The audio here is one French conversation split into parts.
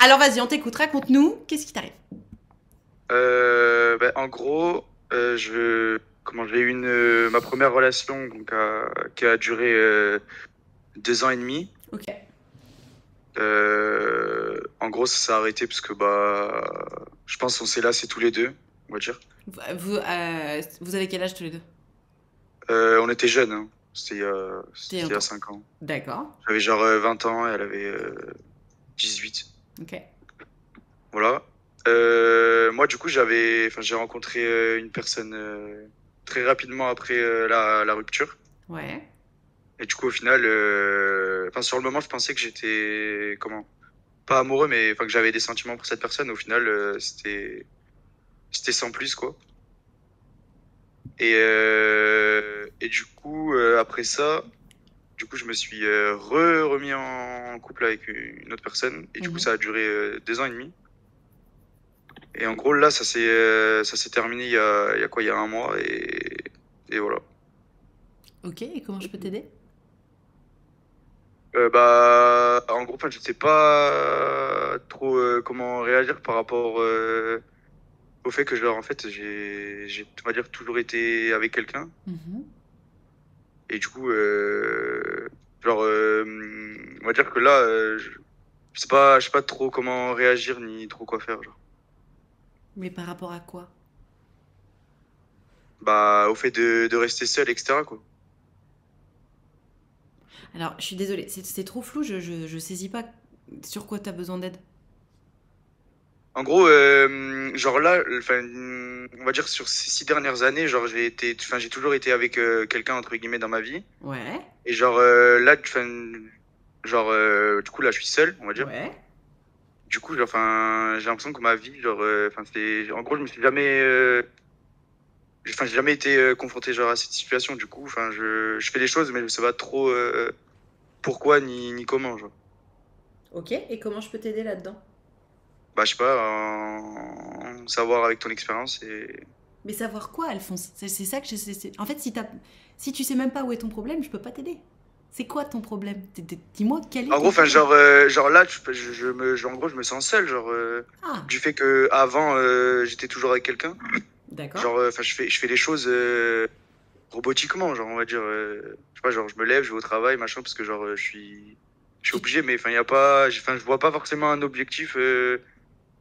Alors vas-y, on t'écoute, raconte-nous, qu'est-ce qui t'arrive? En gros, j'ai eu ma première relation qui a duré 2 ans et demi. Ok. En gros, ça s'est arrêté parce que je pense qu'on s'est lassés tous les deux, on va dire. Vous avez quel âge tous les deux? On était jeunes, hein. T'es C'était il y a encore. 5 ans. D'accord. J'avais genre 20 ans et elle avait 18. Ok. Voilà. Moi, du coup, j'ai rencontré une personne très rapidement après la rupture. Ouais. Et du coup, au final, sur le moment, je pensais que j'étais, comment, pas amoureux, mais enfin que j'avais des sentiments pour cette personne. Au final, c'était sans plus, quoi. Et du coup, après ça, du coup, je me suis remis en couple avec une autre personne. Et du coup, Mhm. ça a duré 2 ans et demi. Et en gros, là, ça s'est terminé il y a quoi, il y a un mois. Et voilà. Ok, et comment je peux t'aider? En gros, enfin, je sais pas trop comment réagir par rapport au fait que en fait, on va dire, toujours été avec quelqu'un. Mhm. Et du coup, on va dire que là, je sais pas trop comment réagir ni trop quoi faire, genre. Mais par rapport à quoi? Au fait de rester seul, etc., quoi. Alors, je suis désolée, c'est trop flou, je saisis pas sur quoi t'as besoin d'aide. En gros, genre là, enfin, on va dire sur ces 6 dernières années, genre j'ai toujours été avec quelqu'un entre guillemets dans ma vie. Ouais. Et là, enfin, du coup là, je suis seul, on va dire. Ouais. Du coup, j'ai l'impression que ma vie, en gros, je me suis jamais, j'ai jamais été confronté genre à cette situation. Du coup, je fais les choses, mais je sais pas trop pourquoi ni comment, genre. Ok, et comment je peux t'aider là-dedans? Je sais pas, savoir avec ton expérience Mais savoir quoi, Alphonse? C'est ça que En fait, si tu sais même pas où est ton problème, je peux pas t'aider. C'est quoi ton problème? Dis-moi quel est En ton gros, problème. genre là, en gros, je me sens seul, Ah, du fait que avant, j'étais toujours avec quelqu'un. d'accord. Je fais les choses robotiquement, genre, on va dire. Je sais pas, genre, je me lève, je vais au travail, machin, parce que je suis Tu... obligé, mais enfin, il y a pas, je vois pas forcément un objectif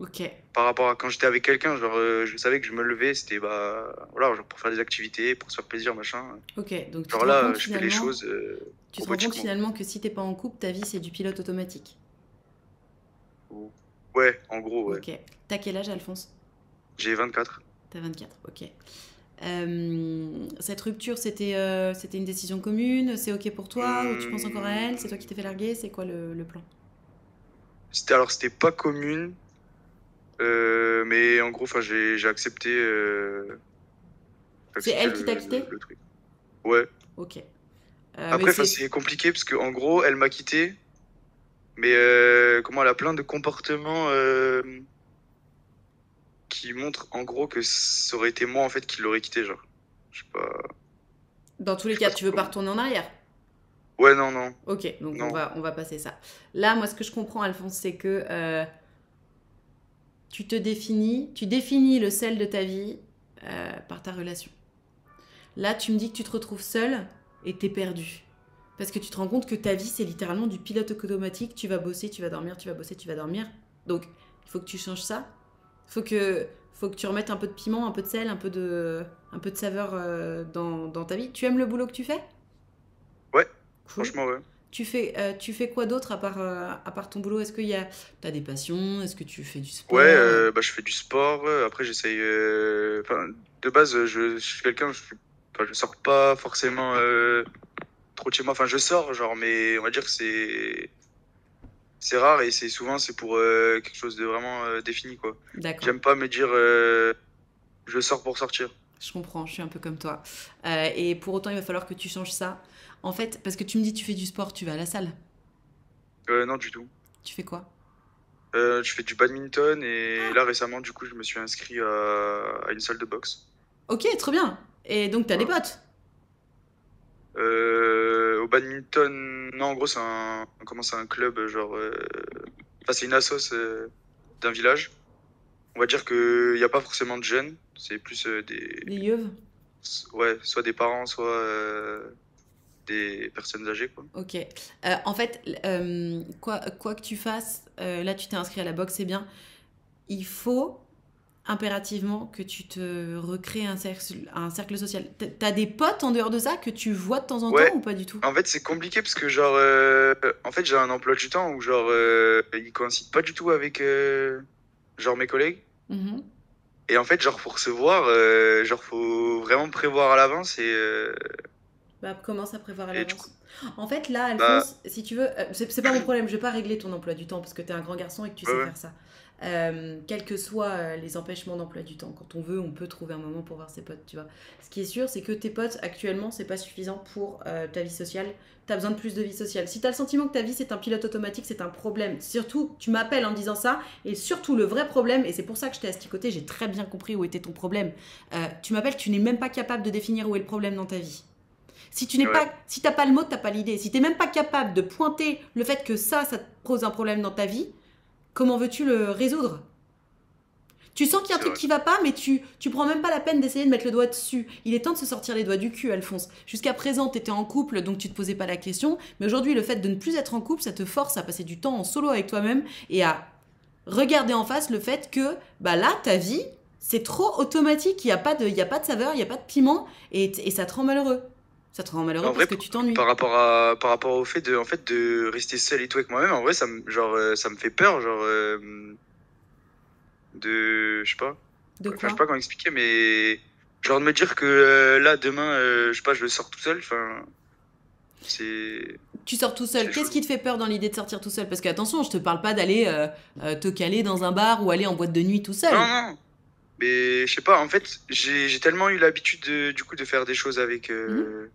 Ok. par rapport à quand j'étais avec quelqu'un. Je savais que je me levais, c'était voilà, genre pour faire des activités, pour se faire plaisir, machin. Ok, donc Genre là, je fais les choses tu te rends compte robotiquement, quoi. finalement que si t'es pas en couple, ta vie c'est du pilote automatique. Ouais, en gros, ouais. Ok. T'as quel âge, Alphonse? J'ai 24. T'as 24. Ok. Cette rupture, c'était une décision commune? C'est ok pour toi? Ou tu penses encore à elle? C'est toi qui t'es fait larguer? C'est quoi le plan? C'était pas commune, mais en gros, j'ai C'est accepté elle qui t'a quitté? le truc. Ouais. Ok. Mais Après, enfin, c'est. c'est compliqué parce que en gros, elle m'a quitté, mais comment elle a plein de comportements qui montrent en gros que ça aurait été moi en fait qui l'aurais quitté, genre. Je sais pas, Dans tous je les sais cas, pas trop tu veux pas comment. retourner en arrière? Ouais, non, non, Ok, donc non. on va passer ça. Là, moi, ce que je comprends, Alphonse, c'est que tu définis le sel de ta vie par ta relation. Là, tu me dis que tu te retrouves seul et t'es perdu. Parce que tu te rends compte que ta vie, c'est littéralement du pilote automatique. Tu vas bosser, tu vas dormir, tu vas bosser, tu vas dormir. Donc, il faut que tu changes ça. Faut que tu remettes un peu de piment, un peu de sel, un peu de saveur dans ta vie. Tu aimes le boulot que tu fais? Ouais, Cool. franchement, ouais. Tu fais quoi d'autre à part ton boulot? Est-ce que t'as des passions? Est-ce que tu fais du Ouais, sport? je fais du sport. Après, de base, je suis quelqu'un, je sors pas forcément trop de chez moi. Enfin, je sors, genre, mais on va dire que c'est rare et c'est pour quelque chose de vraiment défini, quoi. D'accord. J'aime pas me dire je sors pour sortir. Je comprends, je suis un peu comme toi. Et pour autant, il va falloir que tu changes ça. En fait, parce que tu me dis tu fais du sport, tu vas à la salle. Non, du tout. Tu fais quoi? Je fais du badminton et Ah, là récemment, du coup, je me suis inscrit à une salle de boxe. ok, trop bien. Et donc, t'as des Voilà. potes. Au badminton, non, en gros, comment c'est un club, genre, Enfin, c'est une assoce d'un village. On va dire qu'il n'y a pas forcément de jeunes. C'est plus Les yeux. ouais, soit des parents, soit des personnes âgées, quoi. Ok. En fait, quoi que tu fasses, là tu t'es inscrit à la boxe, c'est bien. Il faut impérativement que tu te recrées un cercle social. T'as des potes en dehors de ça que tu vois de temps en temps Ouais, ou pas du tout? en fait, c'est compliqué parce que, genre, en fait, j'ai un emploi du temps où, genre, il coïncide pas du tout avec, genre, mes collègues. Mhm. Et en fait, genre, pour se voir, genre, faut vraiment prévoir à l'avance Bah, commence à prévoir à et du coup, l'avance. En fait, là, bah, Alphonse, si tu veux, c'est pas mon problème, je vais pas régler ton emploi du temps parce que t'es un grand garçon et que tu ouais, sais ouais, faire ça. Quels que soient les empêchements d'emploi du temps, quand on veut, on peut trouver un moment pour voir ses potes, tu vois. Ce qui est sûr, c'est que tes potes, actuellement, c'est pas suffisant pour ta vie sociale. T'as besoin de plus de vie sociale. Si t'as le sentiment que ta vie c'est un pilote automatique, c'est un problème. Surtout, tu m'appelles en me disant ça, et surtout le vrai problème, et c'est pour ça que je t'ai asticoté, j'ai très bien compris où était ton problème. Tu m'appelles, tu n'es même pas capable de définir où est le problème dans ta vie. Si tu n'es ouais, pas, si t'as pas le mot, t'as pas l'idée. Si t'es même pas capable de pointer le fait que ça te pose un problème dans ta vie, comment veux-tu le résoudre? Tu sens qu'il y a un c'est truc vrai. qui va pas, mais tu prends même pas la peine d'essayer de mettre le doigt dessus. Il est temps de se sortir les doigts du cul, Alphonse. Jusqu'à présent, t'étais en couple, donc tu te posais pas la question. Mais aujourd'hui, le fait de ne plus être en couple, ça te force à passer du temps en solo avec toi-même et à regarder en face le fait que, bah là, ta vie, c'est trop automatique. Il y a pas de saveur, il y a pas de piment, et ça te rend malheureux. Ça te rend malheureux En parce vrai, que tu t'ennuies. par rapport au fait de, en fait, de rester seul et tout avec moi-même, en vrai, genre, ça me fait peur, genre, je sais pas. De Enfin, je sais quoi? pas comment expliquer, mais genre de me dire que là, demain, je sais pas, je sors tout seul, enfin, c'est, Tu sors tout c'est seul. Qu'est-ce chaud. qui te fait peur dans l'idée de sortir tout seul? Parce que attention, je te parle pas d'aller te caler dans un bar ou aller en boîte de nuit tout Non, seul. non, mais je sais pas, en fait, j'ai tellement eu l'habitude du coup de faire des choses avec, Mhm.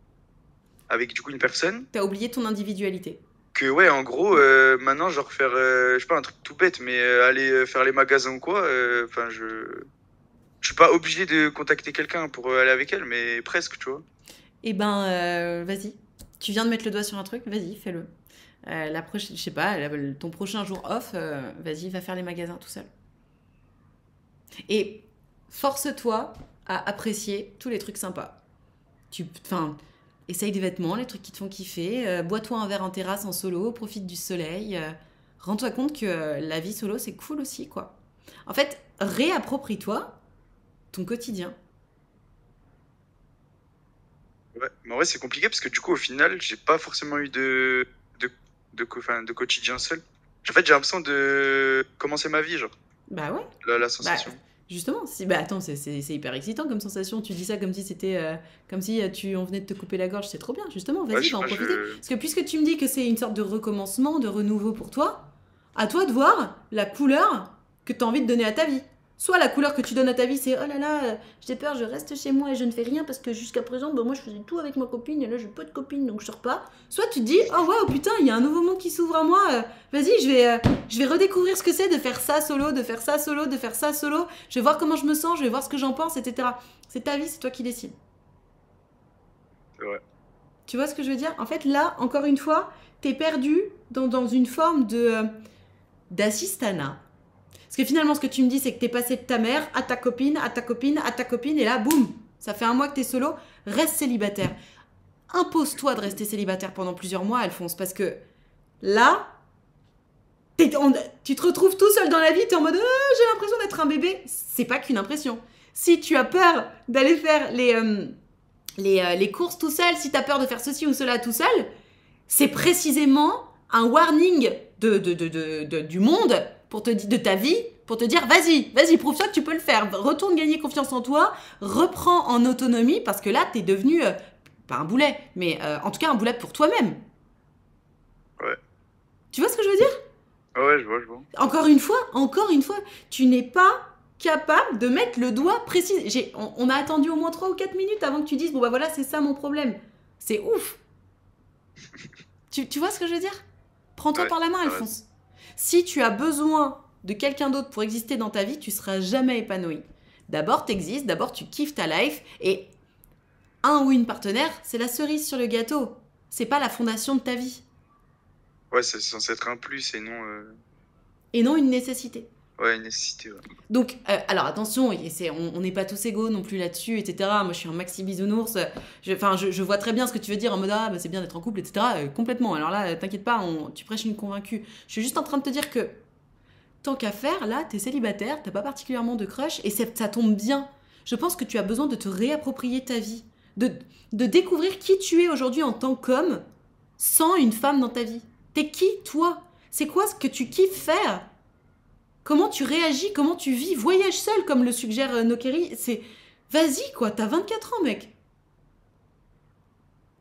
avec du coup une personne T'as oublié ton individualité. que ouais, en gros, maintenant, genre faire, je sais pas, un truc tout bête, mais aller faire les magasins ou quoi, enfin, je suis pas obligé de contacter quelqu'un pour aller avec elle, mais presque, tu vois. Eh ben, vas-y. Tu viens de mettre le doigt sur un truc, vas-y, fais-le. La prochaine, je sais pas, ton prochain jour off, vas-y, va faire les magasins tout seul. Et force-toi à apprécier tous les trucs sympas. Enfin, essaye des vêtements, les trucs qui te font kiffer. Bois-toi un verre en terrasse en solo, profite du soleil. Rends-toi compte que la vie solo, c'est cool aussi, quoi. En fait, réapproprie-toi ton quotidien. Ouais. Mais en vrai, c'est compliqué parce que du coup, au final, j'ai pas forcément eu enfin, de quotidien seul. En fait, j'ai l'impression de commencer ma vie, genre, Bah ouais. la Bah, sensation. justement, si, bah attends, c'est hyper excitant comme sensation. Tu dis ça comme si c'était, comme si on venait de te couper la gorge. C'est trop bien, justement. Ouais, Vas-y, je sais va en pas, profiter. Parce que puisque tu me dis que c'est une sorte de recommencement, de renouveau pour toi, à toi de voir la couleur que tu as envie de donner à ta vie. Soit la couleur que tu donnes à ta vie, c'est oh là là, j'ai peur, je reste chez moi et je ne fais rien parce que jusqu'à présent, bah, moi je faisais tout avec ma copine et là j'ai pas de copine donc je sors pas. Soit tu te dis oh wow, putain, il y a un nouveau monde qui s'ouvre à moi, vas-y, je vais redécouvrir ce que c'est de faire ça solo, de faire ça solo, de faire ça solo. Je vais voir comment je me sens, je vais voir ce que j'en pense, etc. C'est ta vie, c'est toi qui décides. c'est vrai. Tu vois ce que je veux dire? En fait, là, encore une fois, t'es perdu dans une forme d'assistanat. Parce que finalement, ce que tu me dis, c'est que t'es passé de ta mère à ta copine, à ta copine, à ta copine, et là, boum, ça fait un mois que t'es solo, reste célibataire. Impose-toi de rester célibataire pendant plusieurs mois, Alphonse, parce que là, tu te retrouves tout seul dans la vie, t'es en mode j'ai l'impression d'être un bébé. C'est pas qu'une impression. Si tu as peur d'aller faire les courses tout seul, si tu as peur de faire ceci ou cela tout seul, c'est précisément un warning du monde de ta vie pour te dire vas-y, prouve-toi que tu peux le faire. Retourne gagner confiance en toi, reprends en autonomie parce que là, t'es devenu, pas un boulet, mais en tout cas un boulet pour toi-même. Ouais. Tu vois ce que je veux dire? Ah ouais, je vois, je vois. Encore une fois, tu n'es pas capable de mettre le doigt précis. On a attendu au moins 3 ou 4 minutes avant que tu dises bon bah voilà, c'est ça mon problème. C'est ouf. Tu vois ce que je veux dire? Prends-toi Ouais, par la main, t'as raison. Alphonse. Si tu as besoin de quelqu'un d'autre pour exister dans ta vie, tu seras jamais épanoui. D'abord, t'existes, d'abord, tu kiffes ta life, et un ou une partenaire, c'est la cerise sur le gâteau. C'est pas la fondation de ta vie. Ouais, c'est censé être un plus et non. et non une nécessité. Ouais, une nécessité, ouais. Donc, alors attention, on n'est pas tous égaux non plus là-dessus, etc. Moi, je suis un maxi bisounours. Je vois très bien ce que tu veux dire en mode ah, bah, c'est bien d'être en couple, etc. Complètement. Alors là, t'inquiète pas, tu prêches une convaincue. Je suis juste en train de te dire que tant qu'à faire, là, t'es célibataire, t'as pas particulièrement de crush, et ça tombe bien. Je pense que tu as besoin de te réapproprier ta vie, de découvrir qui tu es aujourd'hui en tant qu'homme sans une femme dans ta vie. T'es qui, toi? C'est quoi ce que tu kiffes faire? Comment tu réagis? Comment tu vis? Voyage seul, comme le suggère Nokeri. C'est. Vas-y, quoi, t'as 24 ans, mec.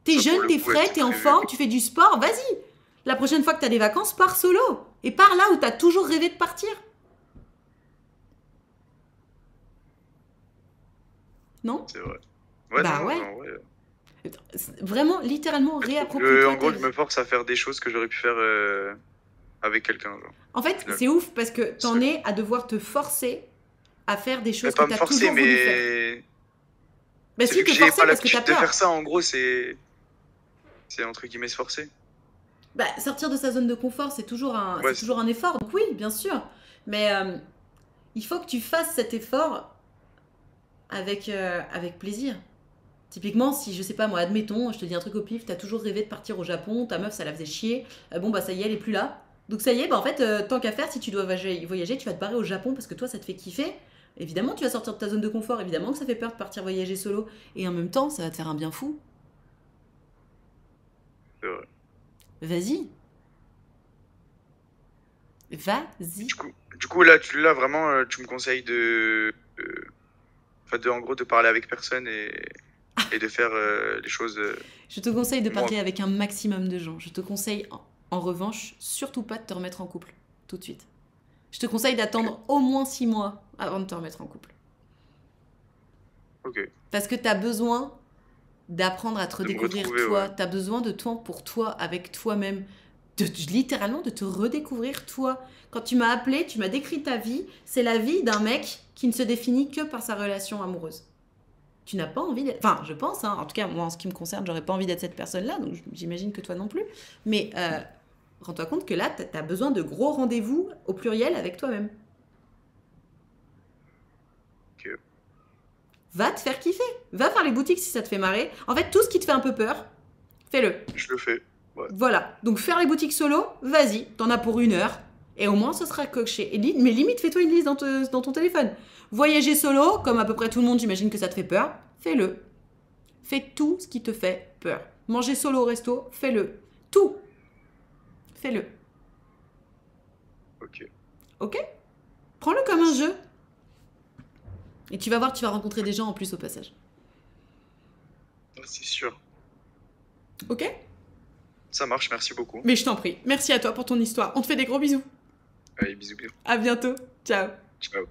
T'es Ça, pour jeune, le t'es coup, ouais, frais, c'est t'es en prévu. forme, tu fais du sport, vas-y. La prochaine fois que t'as des vacances, pars solo. Et pars là où t'as toujours rêvé de partir. Non? C'est vrai. Ouais, non, Bah non, ouais. non, ouais. Vraiment, littéralement, Je trouve que, réapproprie-toi en ta gros, je vie. me force à faire des choses que j'aurais pu faire avec quelqu'un, genre, En au fait, final. c'est ouf parce que t'en Seul. es à devoir te forcer à faire des Mais choses que pas me t'as forcer, toujours voulu faire. mais Bah c'est si, vu que te j'ai forcer pas parce que t'as l'habitude de faire peur. ça, en gros, c'est entre guillemets se forcer. Bah, sortir de sa zone de confort, Ouais, c'est toujours un effort. Donc oui, bien sûr. Mais il faut que tu fasses cet effort avec plaisir. Typiquement, si, je sais pas moi, admettons, je te dis un truc au pif, t'as toujours rêvé de partir au Japon, ta meuf, ça la faisait chier, bon bah ça y est, elle est plus là. Donc ça y est, bah en fait, tant qu'à faire, si tu dois voyager, tu vas te barrer au Japon parce que toi, ça te fait kiffer. Évidemment, tu vas sortir de ta zone de confort, évidemment que ça fait peur de partir voyager solo. Et en même temps, ça va te faire un bien fou. c'est vrai. Vas-y. Vas-y. Du coup là vraiment, tu me conseilles enfin, en gros, de parler avec personne et de faire les choses Je te conseille de moi, parler quoi. avec un maximum de gens. Je te conseille, en revanche, surtout pas de te remettre en couple, tout de suite. Je te conseille Ok, d'attendre au moins 6 mois avant de te remettre en couple. ok. Parce que tu as besoin d'apprendre à te De me redécouvrir retrouver, ouais. toi. Tu as besoin de temps pour toi, avec toi-même. Littéralement, de te redécouvrir toi. Quand tu m'as appelé, tu m'as décrit ta vie. C'est la vie d'un mec qui ne se définit que par sa relation amoureuse. Tu n'as pas envie d'être. Enfin, je pense, hein, en tout cas, moi, en ce qui me concerne, j'aurais pas envie d'être cette personne-là, donc j'imagine que toi non plus. Mais rends-toi compte que là, tu as besoin de gros rendez-vous au pluriel avec toi-même. Ok. Va te faire kiffer. Va faire les boutiques si ça te fait marrer. En fait, tout ce qui te fait un peu peur, fais-le. Je le fais. Ouais. Voilà. Donc, faire les boutiques solo, vas-y. T'en as pour 1 heure. Et au moins, ce sera coché. Mais limite, fais-toi une liste dans ton téléphone. Voyager solo, comme à peu près tout le monde, j'imagine que ça te fait peur. Fais-le. Fais tout ce qui te fait peur. Manger solo au resto, fais-le. Tout. Fais-le. Ok. Ok? Prends-le comme un jeu. Et tu vas voir, tu vas rencontrer des gens en plus au passage. C'est sûr. Ok? Ça marche, merci beaucoup. Mais je t'en prie. Merci à toi pour ton histoire. On te fait des gros bisous. Allez, bisous, bisous. À bientôt. Ciao. Ciao.